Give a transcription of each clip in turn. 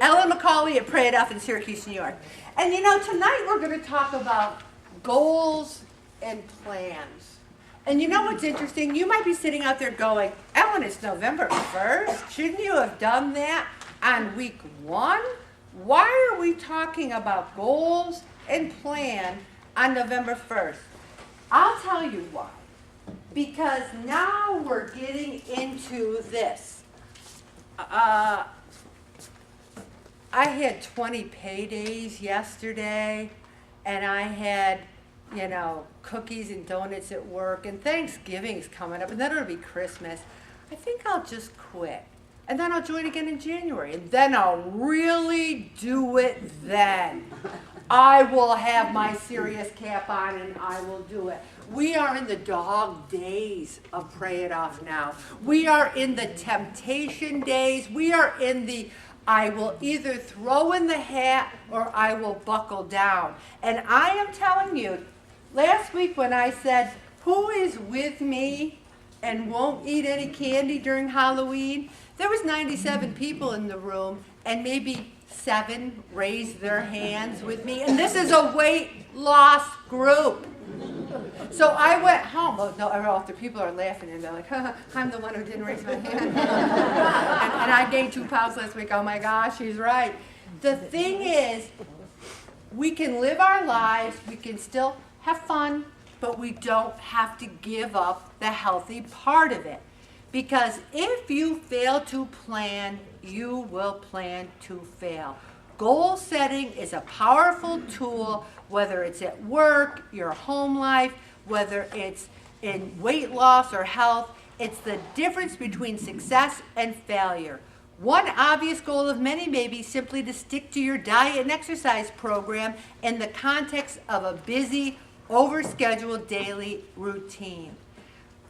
Ellen McCauley at Pray It Off in Syracuse, New York. And tonight we're going to talk about goals and plans. And you know what's interesting? You might be sitting out there going, Ellen, it's November 1st. Shouldn't you have done that on week 1? Why are we talking about goals and plan on November 1st? I'll tell you why. Because now we're getting into this. I had 20 paydays yesterday, and I had, cookies and donuts at work, and Thanksgiving's coming up, and then it'll be Christmas. I think I'll just quit. And then I'll join again in January, and then I'll really do it then. I will have my serious cap on, and I will do it. We are in the dog days of Pray It Off now. We are in the temptation days. We are in the I will either throw in the hat or I will buckle down. And I am telling you, last week when I said, who is with me and won't eat any candy during Halloween? There was 97 people in the room, and maybe 7 raised their hands with me. And this is a weight loss group. So I went home. Oh, no, after people are laughing, and they're like, I'm the one who didn't raise my hand. and I gained 2 pounds last week. Oh my gosh, she's right. The thing is, we can live our lives, we can still have fun, but we don't have to give up the healthy part of it. Because if you fail to plan, you will plan to fail. Goal setting is a powerful tool, whether it's at work, your home life, whether it's in weight loss or health. It's the difference between success and failure. One obvious goal of many may be simply to stick to your diet and exercise program in the context of a busy, overscheduled daily routine.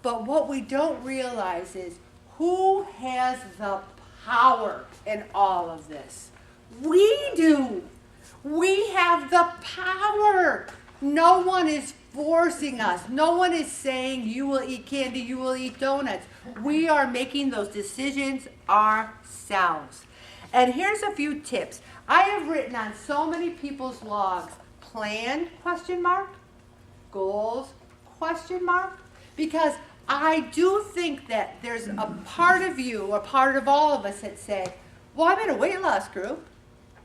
But what we don't realize is who has the power in all of this? We do. We have the power. No one is forcing us. No one is saying you will eat candy, you will eat donuts. We are making those decisions ourselves. And here's a few tips. I have written on so many people's logs, planned, goals, because I do think that there's a part of you, or part of all of us that say, well, I'm in a weight loss group.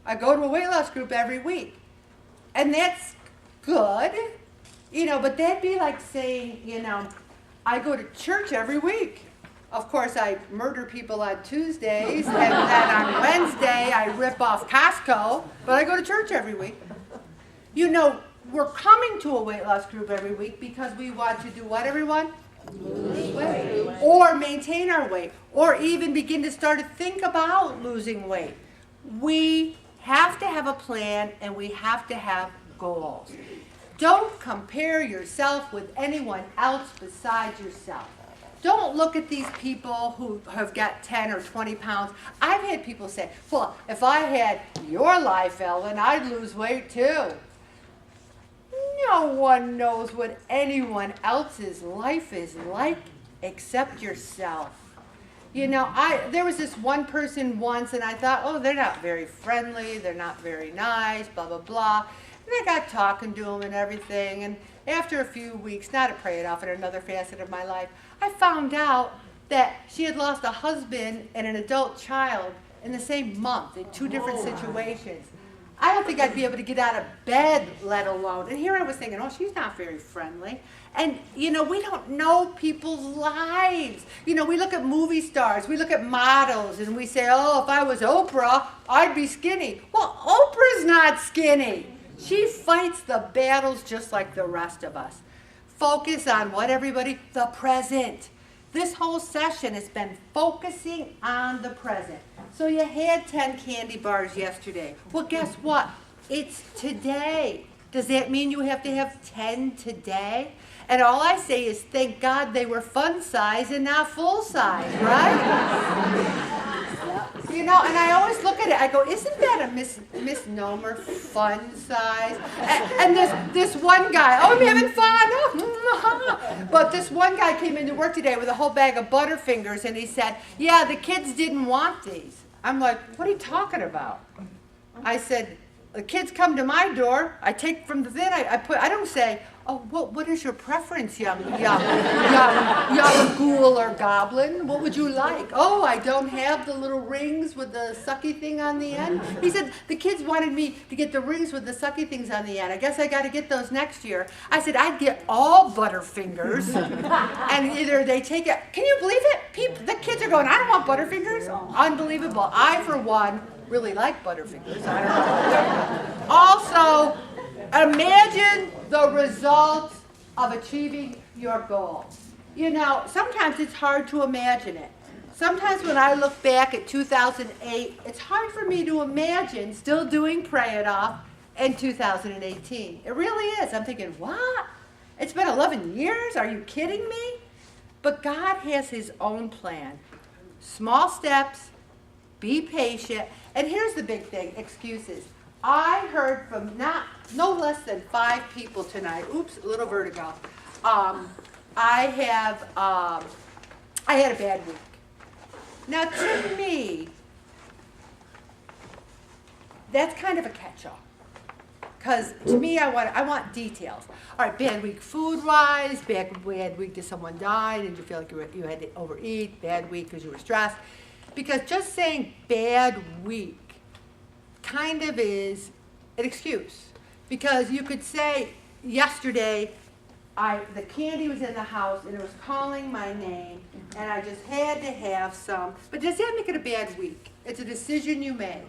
I go to a weight loss group every week. And that's good, but that'd be like saying, I go to church every week. Of course, I murder people on Tuesdays, and then on Wednesday, I rip off Costco, but I go to church every week. We're coming to a weight loss group every week because we want to do what, everyone? Lose weight. Or maintain our weight, or even begin to start to think about losing weight. We have to have a plan, and we have to have goals. Don't compare yourself with anyone else besides yourself. Don't look at these people who have got 10 or 20 pounds. I've had people say, well, if I had your life, Ellen, I'd lose weight too. No one knows what anyone else's life is like except yourself. There was this one person once, and I thought, oh, they're not very friendly, they're not very nice, blah, blah, blah. And I got talking to them and everything, and after a few weeks, not to Pray It Off in another facet of my life, I found out that she had lost a husband and an adult child in the same month in 2 different situations. I don't think I'd be able to get out of bed, let alone. And here I was thinking, oh, she's not very friendly. And, we don't know people's lives. We look at movie stars, we look at models, and we say, oh, if I was Oprah, I'd be skinny. Well, Oprah's not skinny. She fights the battles just like the rest of us. Focus on what, everybody? The present. This whole session has been focusing on the present. So you had 10 candy bars yesterday. Well, guess what? It's today. Does that mean you have to have 10 today? And all I say is, thank God they were fun size and not full size, right? And I always look at it, I go, isn't that a misnomer, fun size? And this one guy, oh, I'm having fun. But this one guy came into work today with a whole bag of Butterfingers, and he said, yeah, the kids didn't want these. I'm like, what are you talking about? I said, the kids come to my door, I take from the thing, I don't say, oh, what is your preference, young ghoul or goblin? What would you like? Oh, I don't have the little rings with the sucky thing on the end. He said, the kids wanted me to get the rings with the sucky things on the end. I guess I got to get those next year. I said, I'd get all Butterfingers. And either they take it, can you believe it? The kids are going, I don't want Butterfingers. Unbelievable. I, for one, really like Butterfingers. I don't know. Also, imagine the results of achieving your goal. You know, sometimes it's hard to imagine it. Sometimes when I look back at 2008, it's hard for me to imagine still doing Pray It Off in 2018. It really is. I'm thinking, what? It's been 11 years? Are you kidding me? But God has His own plan. Small steps, be patient. And here's the big thing, excuses. I heard from no less than 5 people tonight. Oops, a little vertigo. I had a bad week. Now to me, that's kind of a catch-all. Because to me, I want details. All right, bad week food-wise, bad week because someone died and you feel like you had to overeat, bad week because you were stressed. Because just saying bad week kind of is an excuse. Because you could say, yesterday, the candy was in the house and it was calling my name and I just had to have some. But does that make it a bad week? It's a decision you made.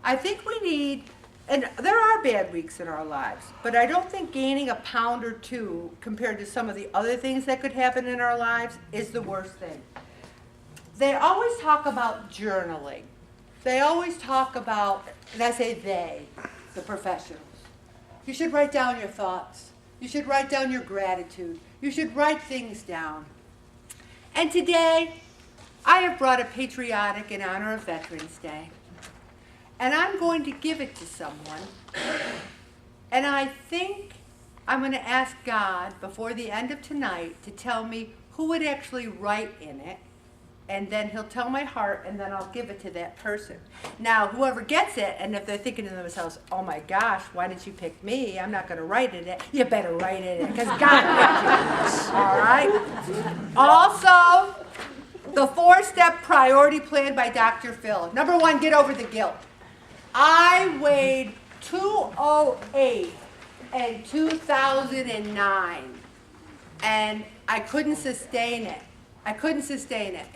I think we need, and there are bad weeks in our lives, but I don't think gaining a pound or 2 compared to some of the other things that could happen in our lives is the worst thing. They always talk about journaling. They always talk about, and I say they, the professionals. You should write down your thoughts. You should write down your gratitude. You should write things down. And today, I have brought a patriotic in honor of Veterans Day. And I'm going to give it to someone. And I think I'm going to ask God before the end of tonight to tell me who would actually write in it. And then He'll tell my heart, and then I'll give it to that person. Now, whoever gets it, and if they're thinking to themselves, oh my gosh, why did you pick me? I'm not going to write in it. You better write in it, because God picked you. All right? Also, the 4-step priority plan by Dr. Phil. Number 1, get over the guilt. I weighed 208 in 2009, and I couldn't sustain it.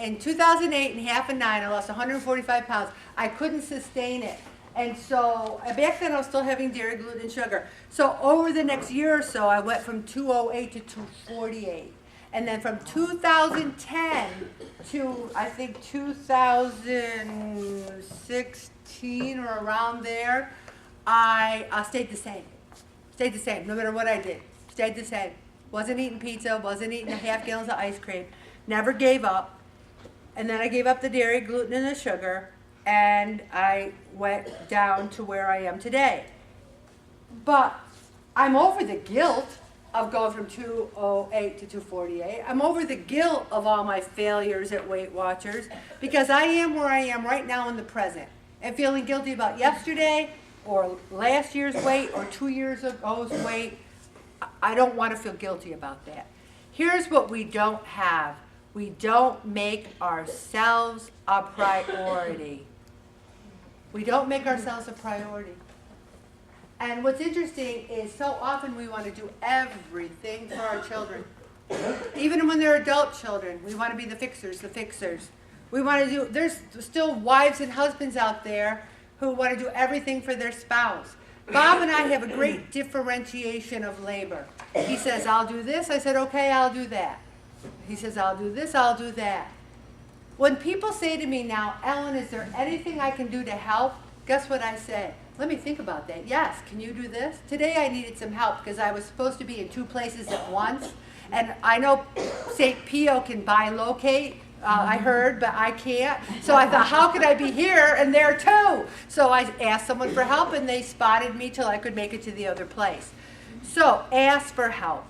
In 2008 and half a 9, I lost 145 pounds. I couldn't sustain it. And so back then I was still having dairy, gluten, and sugar. So over the next year or so, I went from 208 to 248. And then from 2010 to, I think, 2016 or around there, I stayed the same. Stayed the same, no matter what I did. Stayed the same. Wasn't eating pizza, wasn't eating half gallons of ice cream. Never gave up. And then I gave up the dairy, gluten, and the sugar, and I went down to where I am today. But I'm over the guilt of going from 208 to 248. I'm over the guilt of all my failures at Weight Watchers because I am where I am right now in the present and feeling guilty about yesterday or last year's weight or 2 years ago's weight. I don't want to feel guilty about that. Here's what we don't have. We don't make ourselves a priority. We don't make ourselves a priority. And what's interesting is so often we want to do everything for our children. Even when they're adult children, we want to be the fixers. We want to do, there's still wives and husbands out there who want to do everything for their spouse. Bob and I have a great differentiation of labor. He says, I'll do this. I said, okay, I'll do that. He says, I'll do this, I'll do that. When people say to me now, Ellen, is there anything I can do to help? Guess what I say? Let me think about that. Yes, can you do this? Today I needed some help because I was supposed to be in 2 places at once. And I know St. Pio can bilocate, I heard, but I can't. So I thought, how could I be here and there too? So I asked someone for help and they spotted me till I could make it to the other place. So ask for help.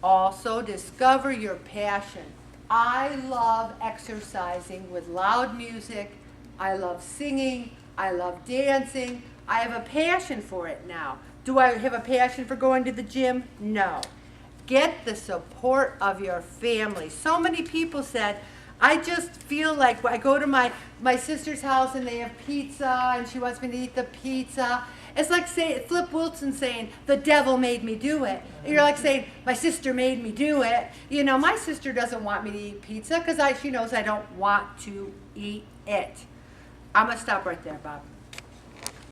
Also discover your passion. I love exercising with loud music I love singing. I love dancing. I have a passion for it now. Do I have a passion for going to the gym? No. Get the support of your family. So many people said, I just feel like I go to my sister's house and they have pizza and she wants me to eat the pizza. It's like Flip Wilson saying, the devil made me do it. You're like saying, my sister made me do it. You know, my sister doesn't want me to eat pizza because she knows I don't want to eat it. I'm going to stop right there, Bob.